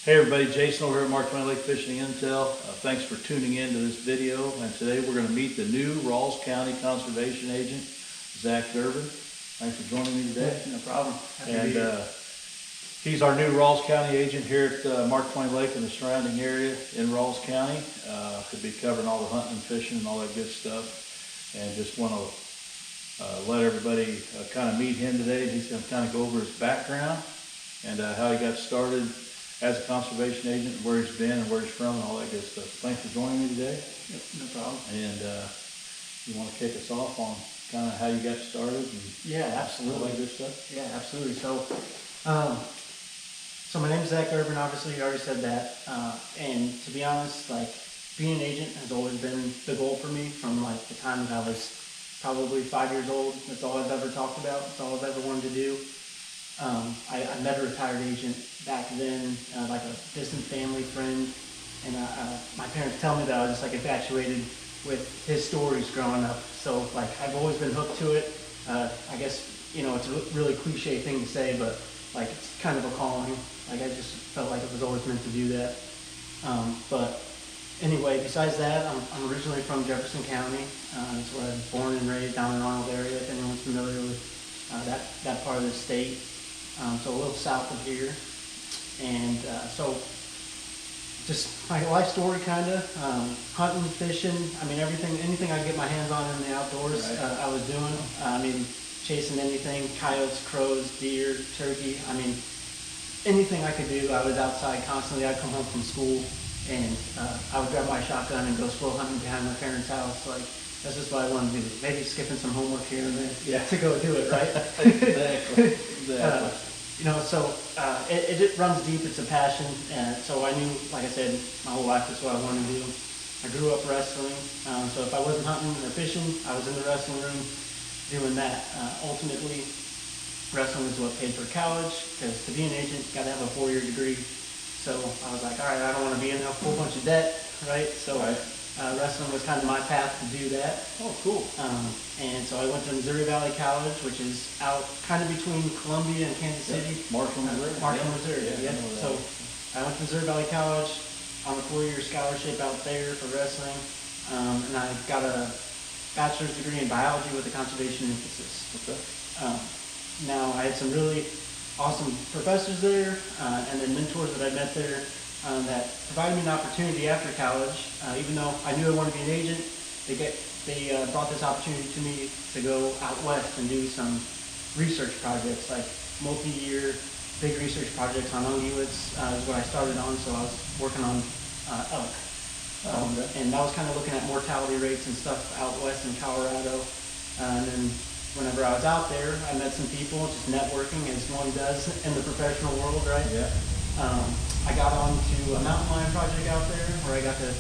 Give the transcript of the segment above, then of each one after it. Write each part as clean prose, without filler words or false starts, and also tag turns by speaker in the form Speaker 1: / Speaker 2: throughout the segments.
Speaker 1: Hey everybody, Jason over here at Mark Twain Lake Fishing Intel. Thanks for tuning in to this video. And today we're going to meet the new Ralls County Conservation Agent, Zach Durbin. Thanks for joining me today.
Speaker 2: No problem.
Speaker 1: He's our new Ralls County agent here at Mark Twain Lake and the surrounding area in Ralls County. Could be covering all the hunting and fishing and all that good stuff. And just want to let everybody kind of meet him today. He's going to kind of go over his background and how he got started as a conservation agent, where he's been and where he's from and all that good stuff. Thanks for joining me today.
Speaker 2: Yep, no problem.
Speaker 1: And you want to kick us off on kind of how you got started and
Speaker 2: yeah, absolutely.
Speaker 1: all that good stuff?
Speaker 2: Yeah, absolutely. So my name's Zach Durbin, obviously you already said that. And to be honest, like being an agent has always been the goal for me from like the time that I was probably 5 years old. That's all I've ever talked about. That's all I've ever wanted to do. I met a retired agent back then, like a distant family friend, and my parents tell me that I was just like infatuated with his stories growing up. So like I've always been hooked to it. I guess, you know, it's a really cliche thing to say, but like it's kind of a calling. Like I just felt like it was always meant to do that. But anyway, besides that, I'm originally from Jefferson County. That's where I was born and raised, down in the Arnold area, if anyone's familiar with that part of the state. So a little south of here. And so just my life story kind of, hunting, fishing, I mean anything I could get my hands on in the outdoors, right. I was doing. I mean, chasing anything, coyotes, crows, deer, turkey, I mean, anything I could do, I was outside constantly. I'd come home from school and I would grab my shotgun and go squirrel hunting behind my parents' house. Like, that's just what I wanted to do. Maybe skipping some homework here and there to go do it, right?
Speaker 1: Exactly.
Speaker 2: You know, so it runs deep. It's a passion, and so I knew, like I said, my whole life is what I wanted to do. I grew up wrestling, so if I wasn't hunting or fishing, I was in the wrestling room doing that. Ultimately, wrestling is what paid for college, because to be an agent, you got to have a 4-year degree. So I was like, all right, I don't want to be in a whole bunch of debt, right? So wrestling was kind of my path to do that.
Speaker 1: Oh, cool.
Speaker 2: And so I went to Missouri Valley College, which is out kind of between Columbia and Kansas City.
Speaker 1: Marshall, Missouri.
Speaker 2: Marshall, Missouri. Yeah. So I went to Missouri Valley College on a 4-year scholarship out there for wrestling, and I got a bachelor's degree in biology with a conservation emphasis.
Speaker 1: Okay.
Speaker 2: Now I had some really awesome professors there, and then mentors that I met there that provided me an opportunity after college. Even though I knew I wanted to be an agent, they brought this opportunity to me to go out west and do some research projects, like multi-year big research projects on ungulates is what I started on. So I was working on elk. And I was kind of looking at mortality rates and stuff out west in Colorado. And then whenever I was out there, I met some people, just networking as one does in the professional world, right?
Speaker 1: Yeah.
Speaker 2: I got on to a mountain lion project out there where I got to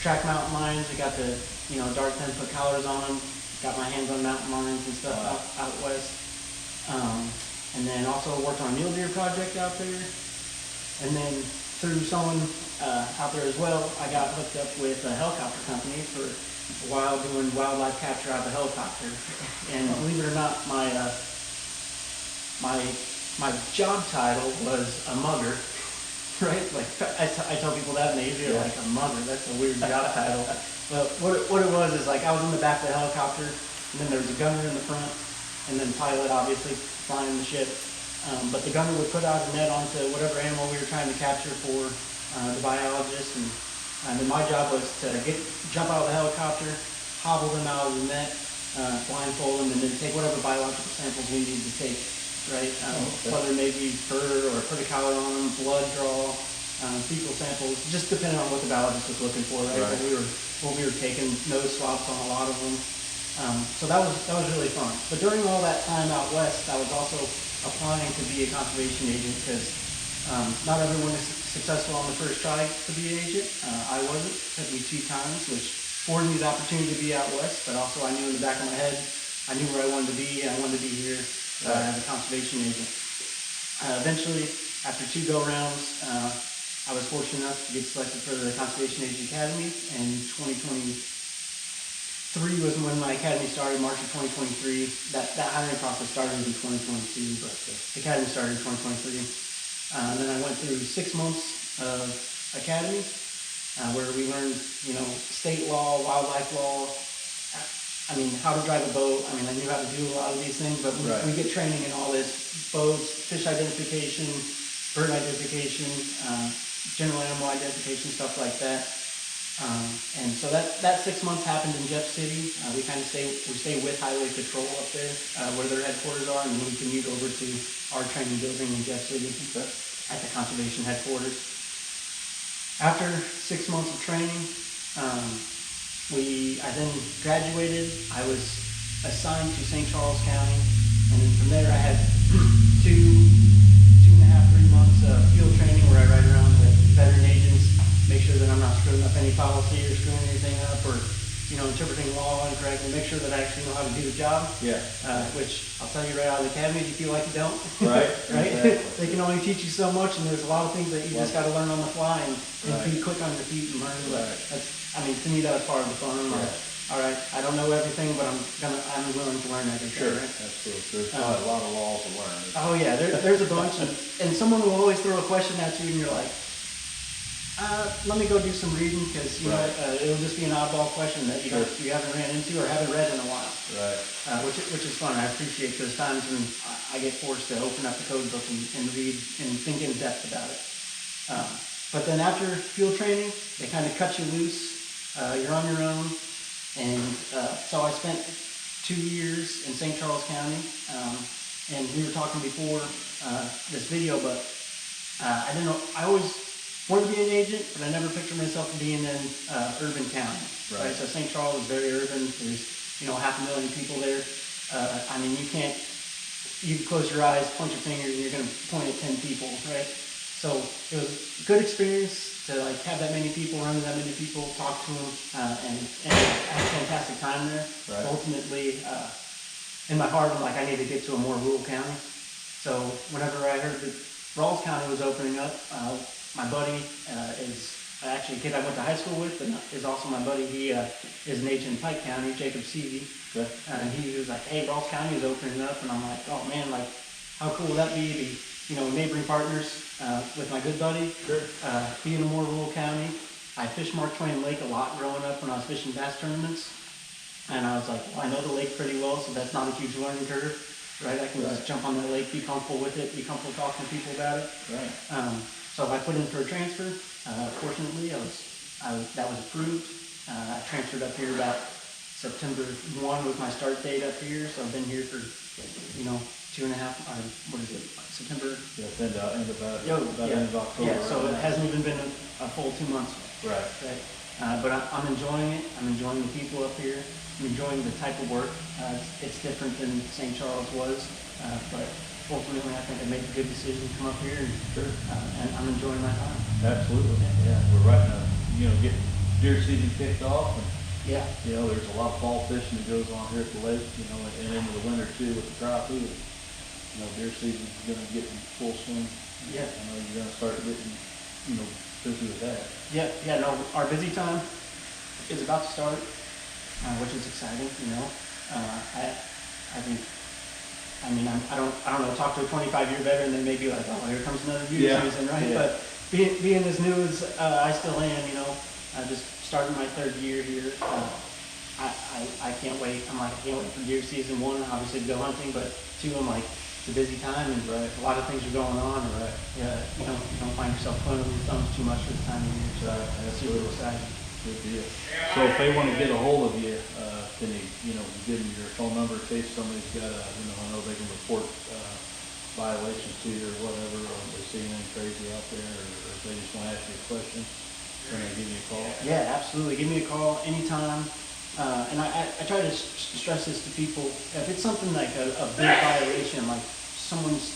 Speaker 2: track mountain lions. We got to, you know, dark 10-foot collars on them. Got my hands on mountain lions and stuff out west. And then also worked on a mule deer project out there. And then through someone out there as well, I got hooked up with a helicopter company for a while doing wildlife capture out of a helicopter. And believe it or not, my job title was a mugger. Right? Like I tell people that and they usually are like, a mugger, that's a weird job title. But what it was is like I was in the back of the helicopter, and then there was a gunner in the front, and then pilot obviously flying the ship. But the gunner would put out a net onto whatever animal we were trying to capture for the biologist, and then my job was to jump out of the helicopter, hobble them out of the net, blindfold them, and then take whatever biological samples we needed to take. Right, whether it may be fur or put a collar on them, blood draw, fecal samples, just depending on what the biologist was looking for, right? But we were taking nose swabs on a lot of them, so that was really fun. But during all that time out west, I was also applying to be a conservation agent because not everyone is successful on the first try to be an agent. I wasn't. It took me 2 times, which afforded me the opportunity to be out west. But also, I knew in the back of my head, I knew where I wanted to be. I wanted to be here. As a conservation agent. Eventually, after 2 go-rounds, I was fortunate enough to get selected for the Conservation Agent Academy, and 2023 was when my academy started, March of 2023. That hiring process started in 2022, but the academy started in 2023. Then I went through 6 months of academy, where we learned, state law, wildlife law. I mean, how to drive a boat. I mean, I knew how to do a lot of these things, but we get training in all this: boats, fish identification, bird identification, general animal identification, stuff like that. And so that 6 months happened in Jeff City. We stay with Highway Patrol up there, where their headquarters are, and then we commute over to our training building in Jeff City at the conservation headquarters. After 6 months of training, I then graduated. I was assigned to St. Charles County, and then from there I had 2.5, 3 months of field training where I ride around with veteran agents, make sure that I'm not screwing up any policy or screwing anything up, or interpreting law incorrectly, make sure that I actually know how to do the job.
Speaker 1: Yeah.
Speaker 2: Which I'll tell you right out of the academy, you feel like you don't.
Speaker 1: Right.
Speaker 2: Right?
Speaker 1: Exactly.
Speaker 2: They can only teach you so much, and there's a lot of things that you just got to learn on the fly and
Speaker 1: Right.
Speaker 2: be quick on your feet and learn. But
Speaker 1: Right.
Speaker 2: to me, that's part of the fun. All right, I don't know everything, but I'm willing to learn everything.
Speaker 1: Sure,
Speaker 2: Right?
Speaker 1: absolutely. There's probably a lot of laws to learn.
Speaker 2: Oh yeah, there's a bunch, and someone will always throw a question at you, and you're like, let me go do some reading, because it'll just be an oddball question that you haven't ran into or haven't read in a while.
Speaker 1: Right.
Speaker 2: Which is fun. I appreciate those times when I get forced to open up the code book and read and think in depth about it. But then after field training, they kind of cut you loose. You're on your own. And so I spent 2 years in St. Charles County, and we were talking before this video, but I didn't know. I always wanted to be an agent, but I never pictured myself being in urban county. Right. So St. Charles is very urban. There's 500,000 people there. I mean, you close your eyes, point your finger, and you're going to point at 10 people, right? So it was a good experience to have that many people, run into that many people, talk to them, and have a fantastic time there.
Speaker 1: Right.
Speaker 2: Ultimately, in my heart, I'm like, I need to get to a more rural county. So whenever I heard that Ralls County was opening up, my buddy is actually a kid I went to high school with, and is also my buddy. He is an agent in Pike County, Jacob Seavey.
Speaker 1: Okay.
Speaker 2: And he was like, hey, Ralls County is opening up, and I'm like, oh man, how cool would that be? Neighboring partners with my good buddy.
Speaker 1: Sure.
Speaker 2: Being a more rural county. I fished Mark Twain Lake a lot growing up when I was fishing bass tournaments. And I was like, well, I know the lake pretty well, so that's not a huge learning curve, right? I can just jump on that lake, be comfortable with it, be comfortable talking to people about it.
Speaker 1: Right.
Speaker 2: So I put in for a transfer. Fortunately, that was approved. I transferred up here about September 1 was my start date up here, so I've been here for, 2.5, what is it, September?
Speaker 1: Yeah, it's end of end of October.
Speaker 2: Yeah, so it hasn't even been a full 2 months.
Speaker 1: Right.
Speaker 2: But I'm enjoying it. I'm enjoying the people up here. I'm enjoying the type of work. It's different than St. Charles was, but ultimately I think I made a good decision to come up here, and I'm enjoying my time.
Speaker 1: Absolutely. Yeah, we're right now, getting deer season kicked off, and there's a lot of fall fishing that goes on here at the lake, and into the winter too with the crappie. Deer season's gonna get in full swing.
Speaker 2: Yeah.
Speaker 1: I know you're gonna start getting, busy with that.
Speaker 2: Yeah, no, our busy time is about to start, which is exciting, I don't know, talk to a 25-year veteran, then maybe like, oh, here comes another deer season, right?
Speaker 1: Yeah.
Speaker 2: But being as new as I still am, just starting my 3rd year here, I can't wait. I can't wait for deer season. 1, obviously to go hunting, but 2, I'm like, it's a busy time, and a lot of things are going on. You don't find yourself twiddling your thumbs too much for the time of year. So that's super exciting.
Speaker 1: Good deal. So if they want to get a hold of you, can you, give them your phone number in case somebody's got I know they can report violations to you or whatever, or if they see anything crazy out there, or if they just want to ask you a question, can they give you a call?
Speaker 2: Yeah, absolutely. Give me a call anytime. And I try to stress this to people. If it's something like a big violation, like someone's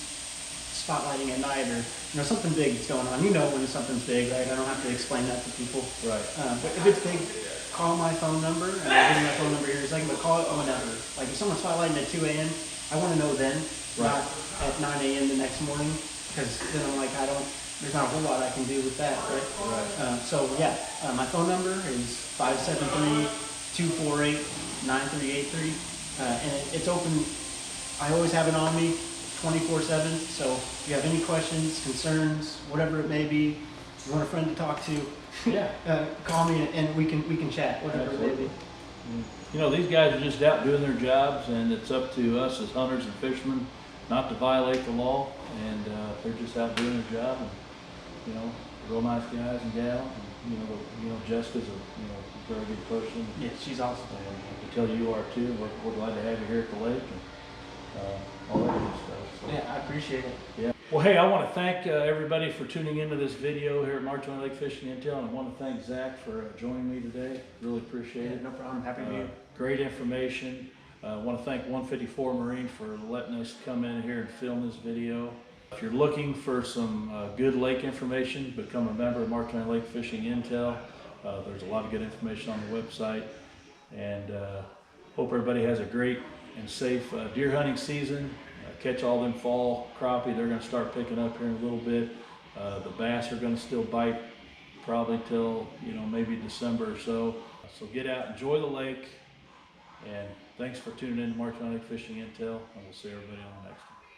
Speaker 2: spotlighting at night, or something big that's going on, when something's big, right? I don't have to explain that to people.
Speaker 1: Right.
Speaker 2: But if it's big, call my phone number, and I'll give you my phone number here in a second, but call it whenever. Like if someone's spotlighting at 2 a.m., I want to know then, not at 9 a.m. the next morning, because then I'm like, there's not a whole lot I can do with that, right? Right. My phone number is 573-248-9383, and it's open. I always have it on me. 24/7. So if you have any questions, concerns, whatever it may be, you want a friend to talk to,
Speaker 1: Yeah.
Speaker 2: call me and we can chat, whatever it may be.
Speaker 1: You know, these guys are just out doing their jobs, and it's up to us as hunters and fishermen not to violate the law. And they're just out doing their job, and you know, real nice guys and gals. And you know, Jessica's a very good person.
Speaker 2: Yeah, she's awesome.
Speaker 1: And I can tell you are too. We're glad to have you here at the lake and all that good stuff. So.
Speaker 2: Yeah, I appreciate it.
Speaker 1: Yeah. Well, hey, I want to thank everybody for tuning into this video here at Mark Twain Lake Fishing Intel, and I want to thank Zach for joining me today. Really appreciate it.
Speaker 2: No problem. Happy to be here.
Speaker 1: Great information. I want to thank 154 Marine for letting us come in here and film this video. If you're looking for some good lake information, become a member of Mark Twain Lake Fishing Intel. There's a lot of good information on the website, and hope everybody has a great and safe deer hunting season. Catch all them fall crappie. They're going to start picking up here in a little bit. The bass are going to still bite probably till maybe December or so. So get out, enjoy the lake, and thanks for tuning in to Mark Twain Lake Fishing Intel, and we'll see everybody on the next one.